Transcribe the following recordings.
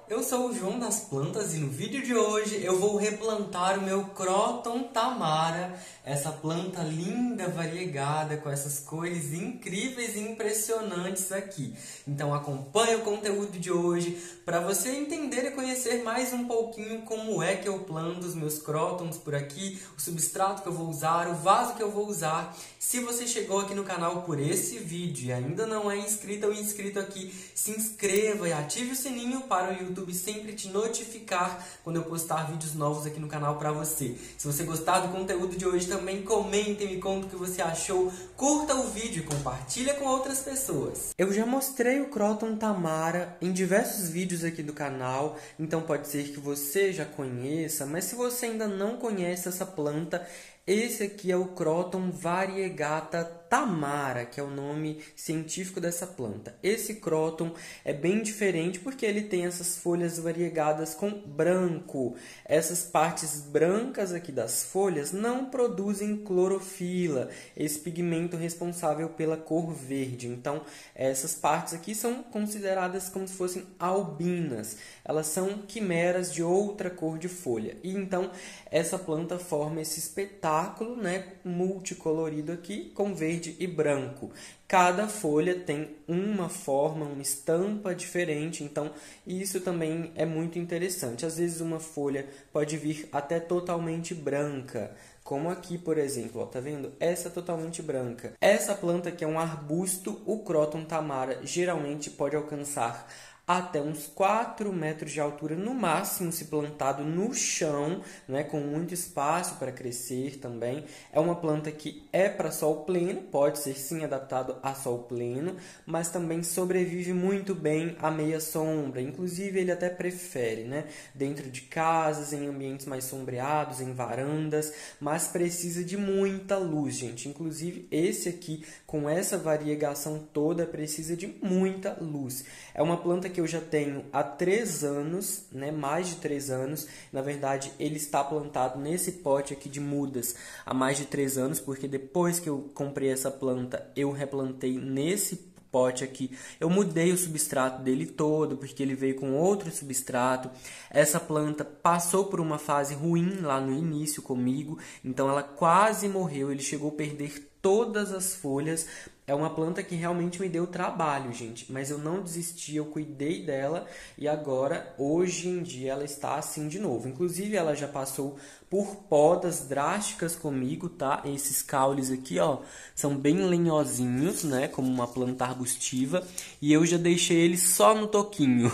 Eu sou o João das Plantas e no vídeo de hoje eu vou replantar o meu Croton Tamara, essa planta linda, variegada, com essas cores incríveis e impressionantes aqui. Então acompanhe o conteúdo de hoje para você entender e conhecer mais um pouquinho como é que eu planto os meus Crotons por aqui, o substrato que eu vou usar, o vaso que eu vou usar. Se você chegou aqui no canal por esse vídeo e ainda não é inscrita ou inscrito aqui, se inscreva e ative o sininho para o YouTube sempre te notificar quando eu postar vídeos novos aqui no canal para você. Se você gostar do conteúdo de hoje, também comente e me conta o que você achou, curta o vídeo e compartilha com outras pessoas. Eu já mostrei o Croton Tamara em diversos vídeos aqui do canal, então pode ser que você já conheça, mas se você ainda não conhece essa planta, esse aqui é o Croton variegata Tamara, que é o nome científico dessa planta. Esse Croton é bem diferente porque ele tem essas folhas variegadas com branco. Essas partes brancas aqui das folhas não produzem clorofila, esse pigmento responsável pela cor verde. Então, essas partes aqui são consideradas como se fossem albinas. Elas são quimeras de outra cor de folha. E então, essa planta forma esse espetáculo, né, multicolorido aqui, com verde e branco. Cada folha tem uma forma, uma estampa diferente, então isso também é muito interessante. Às vezes uma folha pode vir até totalmente branca, como aqui, por exemplo, ó, tá vendo? Essa é totalmente branca. Essa planta que é um arbusto, o Croton Tamara, geralmente pode alcançar até uns 4 metros de altura, no máximo, se plantado no chão, né, com muito espaço para crescer também. É uma planta que é para sol pleno, pode ser sim adaptado a sol pleno, mas também sobrevive muito bem à meia sombra. Inclusive, ele até prefere, né, dentro de casas, em ambientes mais sombreados, em varandas, mas precisa de muita luz, gente. Inclusive, esse aqui, com essa variegação toda, precisa de muita luz. É uma planta que eu já tenho há 3 anos, né? Mais de 3 anos. Na verdade, ele está plantado nesse pote aqui de mudas há mais de 3 anos, porque depois que eu comprei essa planta, eu replantei nesse pote aqui. Eu mudei o substrato dele todo, porque ele veio com outro substrato. Essa planta passou por uma fase ruim lá no início comigo, então ela quase morreu. Ele chegou a perder todas as folhas. É uma planta que realmente me deu trabalho, gente, mas eu não desisti, eu cuidei dela e agora, hoje em dia, ela está assim de novo. Inclusive, ela já passou por podas drásticas comigo, tá? Esses caules aqui, ó, são bem lenhosinhos, né, como uma planta arbustiva, e eu já deixei eles só no toquinho.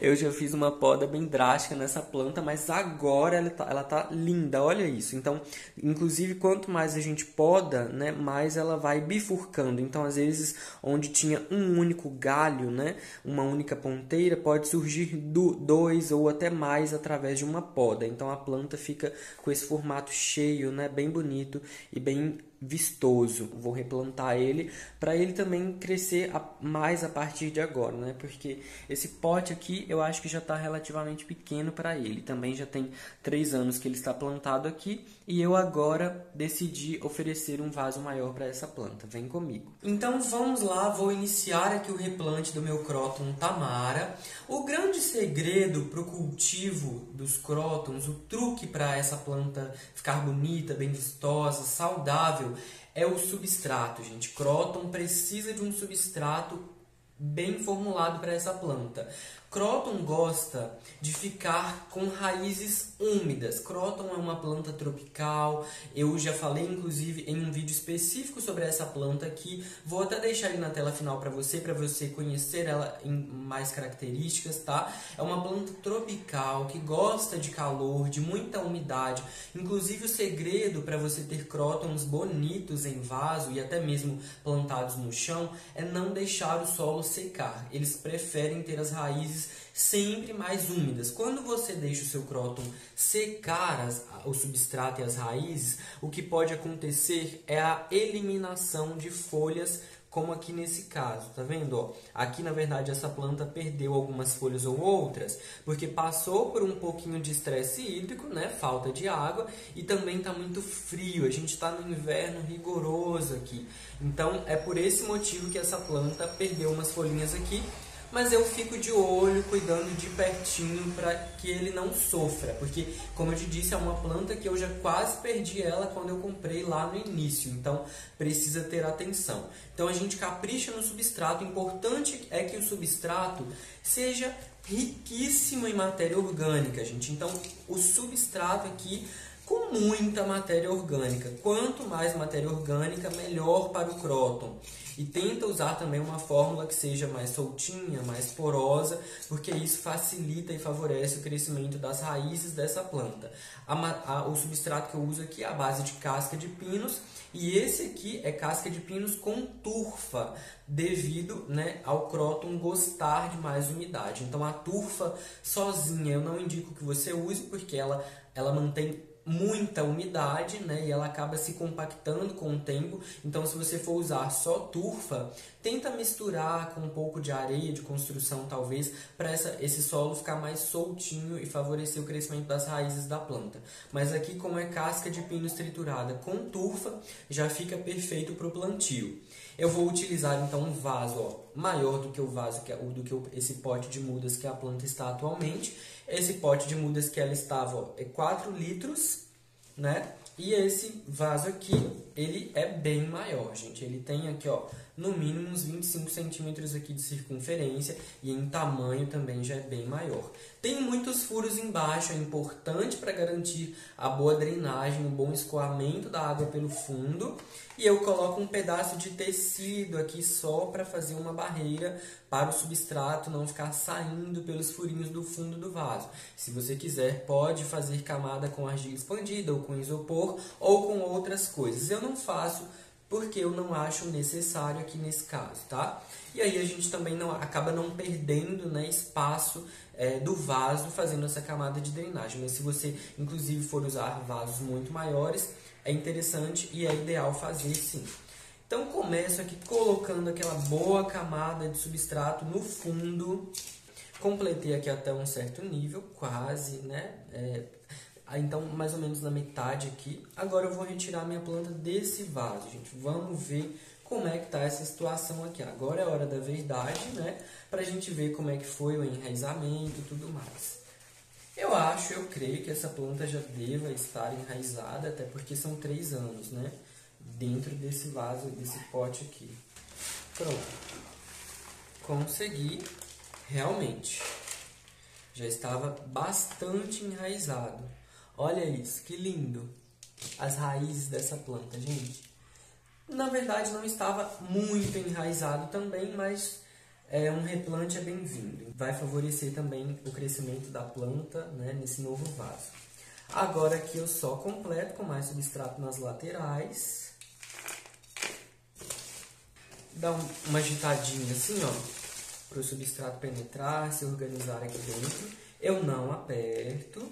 Eu já fiz uma poda bem drástica nessa planta, mas agora ela tá linda, olha isso. Então, inclusive, quanto mais a gente poda, né, mais ela vai bifurcando. Então, às vezes, onde tinha um único galho, né, uma única ponteira, pode surgir 2 ou até mais através de uma poda. Então, a planta fica com esse formato cheio, né, bem bonito e bem vistoso. Vou replantar ele para ele também crescer mais a partir de agora, né? Porque esse pote aqui eu acho que já está relativamente pequeno para ele. Também já tem 3 anos que ele está plantado aqui e eu agora decidi oferecer um vaso maior para essa planta. Vem comigo. Então vamos lá, vou iniciar aqui o replante do meu Croton Tamara. O grande segredo para o cultivo dos Crotons, o truque para essa planta ficar bonita, bem vistosa, saudável, é o substrato, gente. Croton precisa de um substrato bem formulado para essa planta. Croton gosta de ficar com raízes úmidas. Croton é uma planta tropical. Eu já falei, inclusive, em um vídeo específico sobre essa planta aqui. Vou até deixar ele na tela final para você conhecer ela em mais características, tá? É uma planta tropical que gosta de calor, de muita umidade. Inclusive, o segredo para você ter Crotons bonitos em vaso e até mesmo plantados no chão é não deixar o solo secar. Eles preferem ter as raízes sempre mais úmidas. Quando você deixa o seu Croton secar o substrato e as raízes, o que pode acontecer é a eliminação de folhas, como aqui nesse caso, tá vendo? Ó, aqui, na verdade, essa planta perdeu algumas folhas ou outras, porque passou por um pouquinho de estresse hídrico, né? Falta de água, e também está muito frio. A gente está no inverno rigoroso aqui. Então, é por esse motivo que essa planta perdeu umas folhinhas aqui. mas eu fico de olho, cuidando de pertinho para que ele não sofra, porque, como eu te disse, é uma planta que eu já quase perdi ela quando eu comprei lá no início, então precisa ter atenção. Então a gente capricha no substrato, o importante é que o substrato seja riquíssimo em matéria orgânica, gente. Então o substrato aqui com muita matéria orgânica. Quanto mais matéria orgânica, melhor para o cróton. E tenta usar também uma fórmula que seja mais soltinha, mais porosa, porque isso facilita e favorece o crescimento das raízes dessa planta. O substrato que eu uso aqui é a base de casca de pinos, e esse aqui é casca de pinos com turfa, devido, né, ao cróton gostar de mais umidade. Então a turfa sozinha eu não indico que você use, porque ela mantém muita umidade, né, e ela acaba se compactando com o tempo. Então, se você for usar só turfa, tenta misturar com um pouco de areia de construção, talvez, para esse solo ficar mais soltinho e favorecer o crescimento das raízes da planta. Mas aqui, como é casca de pinos triturada com turfa, já fica perfeito para o plantio. Eu vou utilizar então um vaso, ó, maior do que o vaso esse pote de mudas que a planta está atualmente. Esse pote de mudas que ela estava, ó, é 4 litros, né? E esse vaso aqui, ele é bem maior, gente. Ele tem aqui, ó, no mínimo uns 25 centímetros aqui de circunferência, e em tamanho também já é bem maior. Tem muitos furos embaixo, é importante para garantir a boa drenagem, o bom escoamento da água pelo fundo. E eu coloco um pedaço de tecido aqui só para fazer uma barreira para o substrato não ficar saindo pelos furinhos do fundo do vaso. Se você quiser, pode fazer camada com argila expandida ou com isopor ou com outras coisas. Eu não faço porque eu não acho necessário aqui nesse caso, tá? E aí a gente também acaba não perdendo, né, espaço do vaso fazendo essa camada de drenagem. Mas se você, inclusive, for usar vasos muito maiores, é interessante e é ideal fazer sim. Então começo aqui colocando aquela boa camada de substrato no fundo. Completei aqui até um certo nível, quase, né? Então, mais ou menos na metade aqui. Agora eu vou retirar minha planta desse vaso, gente. Vamos ver como é que tá essa situação aqui. Agora é a hora da verdade, né? Pra gente ver como é que foi o enraizamento e tudo mais. Eu creio que essa planta já deva estar enraizada, até porque são 3 anos, né? Dentro desse vaso, desse pote aqui. Pronto. Consegui, realmente. Já estava bastante enraizado. Olha isso, que lindo. As raízes dessa planta, gente. Na verdade, não estava muito enraizado também, mas um replante é bem-vindo. Vai favorecer também o crescimento da planta, né, nesse novo vaso. Agora aqui eu só completo com mais substrato nas laterais. Dá uma agitadinha assim, ó, para o substrato penetrar, se organizar aqui dentro. Eu não aperto.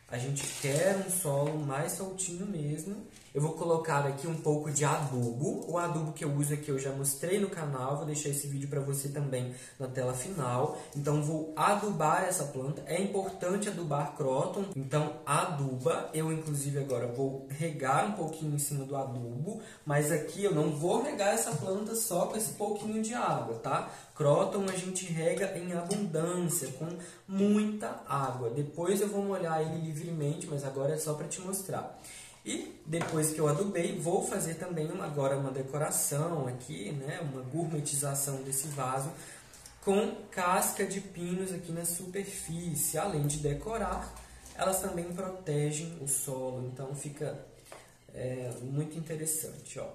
A gente quer um solo mais soltinho mesmo. Eu vou colocar aqui um pouco de adubo. O adubo que eu uso aqui eu já mostrei no canal. Vou deixar esse vídeo para você também na tela final. Então vou adubar essa planta. É importante adubar cróton. Então aduba. Eu inclusive agora vou regar um pouquinho em cima do adubo. Mas aqui eu não vou regar essa planta só com esse pouquinho de água, tá? Cróton a gente rega em abundância, com muita água. Depois eu vou molhar ele livremente, mas agora é só para te mostrar. E depois que eu adubei, vou fazer também agora uma decoração aqui, né? Uma gourmetização desse vaso com casca de pinos aqui na superfície. Além de decorar, elas também protegem o solo, então fica muito interessante, ó.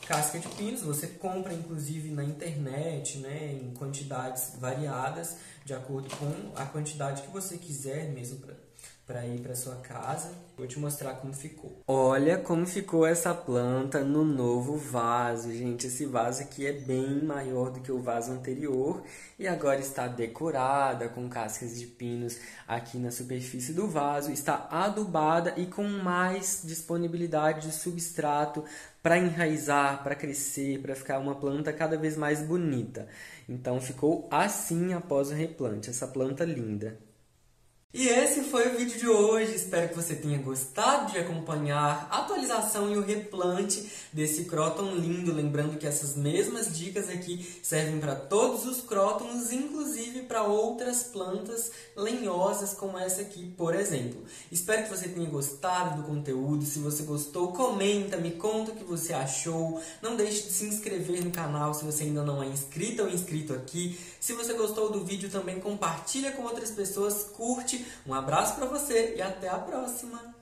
Casca de pinos, você compra inclusive na internet, né, em quantidades variadas, de acordo com a quantidade que você quiser mesmo para ir para sua casa. Vou te mostrar como ficou. Olha como ficou essa planta no novo vaso, gente. Esse vaso aqui é bem maior do que o vaso anterior e agora está decorada com cascas de pinos aqui na superfície do vaso. Está adubada e com mais disponibilidade de substrato para enraizar, para crescer, para ficar uma planta cada vez mais bonita. Então ficou assim após o replante, essa planta linda. E esse foi o vídeo de hoje, espero que você tenha gostado de acompanhar a atualização e o replante desse cróton lindo, lembrando que essas mesmas dicas aqui servem para todos os crótons, inclusive para outras plantas lenhosas como essa aqui, por exemplo. Espero que você tenha gostado do conteúdo, se você gostou, comenta, me conta o que você achou, não deixe de se inscrever no canal se você ainda não é inscrita ou inscrito aqui. Se você gostou do vídeo também compartilha com outras pessoas, curte. Um abraço para você e até a próxima!